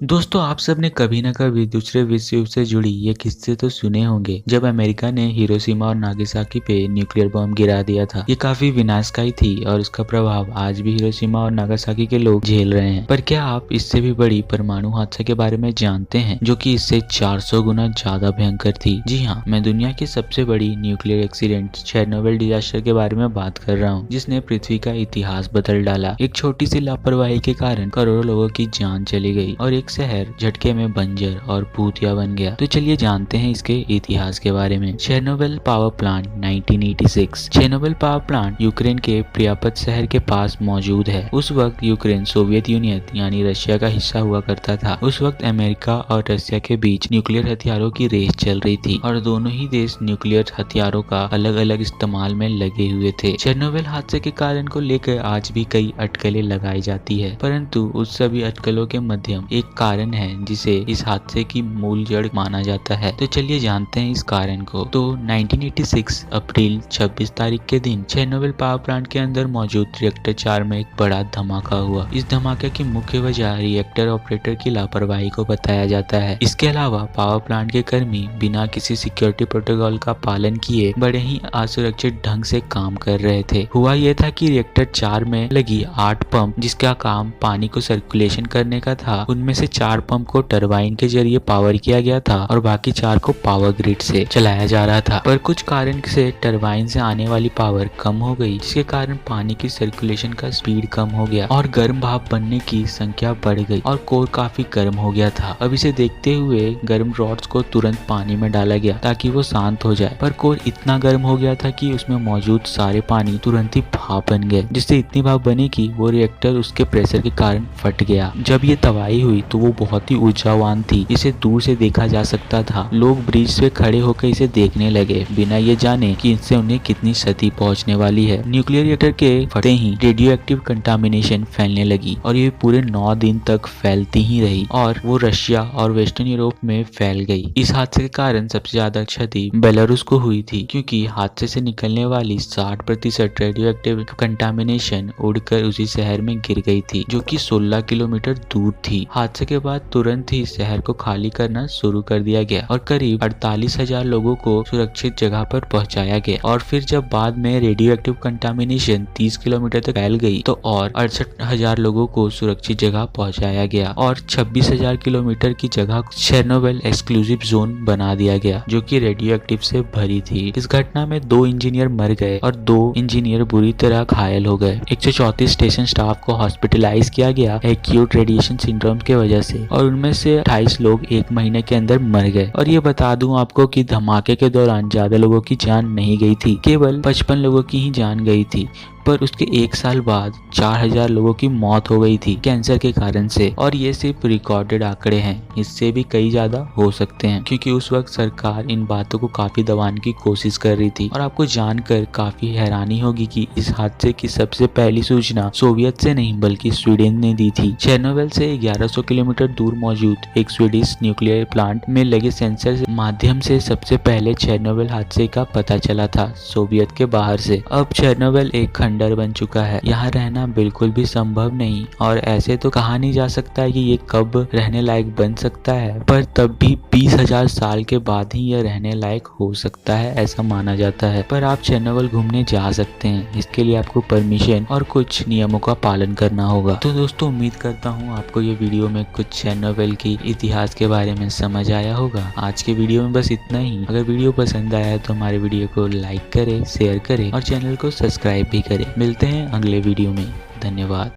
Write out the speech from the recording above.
दोस्तों आप सबने कभी न कभी दूसरे विश्व युद्ध से जुड़ी ये किस्से तो सुने होंगे जब अमेरिका ने हिरोशिमा और नागासाकी पे न्यूक्लियर बम गिरा दिया था। ये काफी विनाशकारी थी और उसका प्रभाव आज भी हिरोशिमा और नागासाकी के लोग झेल रहे हैं। पर क्या आप इससे भी बड़ी परमाणु हादसा के बारे में जानते हैं जो कि इससे 400 गुना ज्यादा भयंकर थी? जी हाँ, मैं दुनिया की सबसे बड़ी न्यूक्लियर एक्सीडेंट चेरनोबिल डिजास्टर के बारे में बात कर रहा हूँ, जिसने पृथ्वी का इतिहास बदल डाला। एक छोटी सी लापरवाही के कारण करोड़ों लोगों की जान चली गई और एक शहर झटके में बंजर और भूतिया बन गया। तो चलिए जानते हैं इसके इतिहास के बारे में। Chernobyl power plant 1986। Chernobyl power plant Ukraine के प्रियापत शहर के पास मौजूद है। उस वक्त यूक्रेन सोवियत यूनियन यानी रशिया का हिस्सा हुआ करता था। उस वक्त अमेरिका और रशिया के बीच न्यूक्लियर हथियारों की रेस चल रही थी और दोनों ही देश न्यूक्लियर हथियारों का अलग अलग इस्तेमाल में लगे हुए थे। चेरनोबिल हादसे के कारण को लेकर आज भी कई अटकलें लगाई जाती है, परंतु उस सभी अटकलों के मध्यम एक कारण है जिसे इस हादसे की मूल जड़ माना जाता है। तो चलिए जानते हैं इस कारण को। तो 1986 अप्रैल 26 तारीख के दिन चेरनोबिल पावर प्लांट के अंदर मौजूद रिएक्टर 4 में एक बड़ा धमाका हुआ। इस धमाके की मुख्य वजह रिएक्टर ऑपरेटर की लापरवाही को बताया जाता है। इसके अलावा पावर प्लांट के कर्मी बिना किसी सिक्योरिटी प्रोटोकॉल का पालन किए बड़े ही असुरक्षित ढंग से काम कर रहे थे। हुआ यह था कि रिएक्टर 4 में लगी 8 पंप जिसका काम पानी को सर्कुलेशन करने का था, उनमें से 4 पंप को टरबाइन के जरिए पावर किया गया था और बाकी 4 को पावर ग्रिड से चलाया जा रहा था। पर कुछ कारण से टरबाइन से आने वाली पावर कम हो गई, जिसके कारण पानी की सर्कुलेशन का स्पीड कम हो गया और गर्म भाप बनने की संख्या बढ़ गई और कोर काफी गर्म हो गया था। अब इसे देखते हुए गर्म रॉड्स को तुरंत पानी में डाला गया ताकि वो शांत हो जाए, पर कोर इतना गर्म हो गया था कि उसमें मौजूद सारे पानी तुरंत ही भाप बन गए, जिससे इतनी भाप बनी कि वो रिएक्टर उसके प्रेशर के कारण फट गया। जब ये तबाही हुई तो वो बहुत ही ऊर्जावान थी, इसे दूर से देखा जा सकता था। लोग ब्रिज पे खड़े होकर इसे देखने लगे बिना ये जाने कि इससे उन्हें कितनी क्षति पहुंचने वाली है। न्यूक्लियर रिएक्टर के फटते ही रेडियो एक्टिव कंटामिनेशन फैलने लगी और ये पूरे 9 दिन तक फैलती ही रही और वो रशिया और वेस्टर्न यूरोप में फैल गई। इस हादसे के कारण सबसे ज्यादा क्षति बेलारूस को हुई थी, क्योंकि हादसे से निकलने वाली 60% रेडियो एक्टिव कंटामिनेशन उड़कर उसी शहर में गिर गई थी, जो कि 16 किलोमीटर दूर थी। हादसे के बाद तुरंत ही शहर को खाली करना शुरू कर दिया गया और करीब 48,000 लोगों को सुरक्षित जगह पर पहुंचाया गया। और फिर जब बाद में रेडियो एक्टिव कंटामिनेशन 30 किलोमीटर तक फैल गई तो और 68,000 लोगों को सुरक्षित जगह पहुंचाया गया और 26,000 किलोमीटर की जगह चेरनोबिल एक्सक्लूसिव जोन बना दिया गया, जो कि रेडियो एक्टिव से भरी थी। इस घटना में 2 इंजीनियर मर गए और 2 इंजीनियर बुरी तरह घायल हो गए। 134 स्टेशन स्टाफ को हॉस्पिटलाइज किया गया एक्यूट रेडिएशन सिंड्रोम के वजह से और उनमें से 28 लोग 1 महीने के अंदर मर गए। और ये बता दूं आपको कि धमाके के दौरान ज्यादा लोगों की जान नहीं गई थी, केवल 55 लोगों की ही जान गई थी। पर उसके 1 साल बाद 4000 लोगों की मौत हो गई थी कैंसर के कारण से। और ये सिर्फ रिकॉर्डेड आंकड़े हैं, इससे भी कई ज्यादा हो सकते हैं, क्योंकि उस वक्त सरकार इन बातों को काफी दबाने की कोशिश कर रही थी। और आपको जानकर काफी हैरानी होगी कि इस हादसे की सबसे पहली सूचना सोवियत से नहीं बल्कि स्वीडन ने दी थी। चेरनोबिल से 1100 किलोमीटर दूर मौजूद एक स्वीडिश न्यूक्लियर प्लांट में लगे सेंसर के माध्यम से सबसे पहले चेरनोबिल हादसे का पता चला था, सोवियत के बाहर से। अब चेरनोबिल एक खंडर बन चुका है, यहाँ रहना बिल्कुल भी संभव नहीं और ऐसे तो कहा नहीं जा सकता कि ये कब रहने लायक बन सकता है, पर तब भी 20,000 साल के बाद ही यह रहने लायक हो सकता है, ऐसा माना जाता है। पर आप चेरनोबिल घूमने जा सकते हैं, इसके लिए आपको परमिशन और कुछ नियमों का पालन करना होगा। तो दोस्तों उम्मीद करता हूँ आपको ये वीडियो में कुछ चेरनोबिल की इतिहास के बारे में समझ आया होगा। आज के वीडियो में बस इतना ही। अगर वीडियो पसंद आया तो हमारे वीडियो को लाइक करें, शेयर करें और चैनल को सब्सक्राइब भी करें। मिलते हैं अगले वीडियो में। धन्यवाद।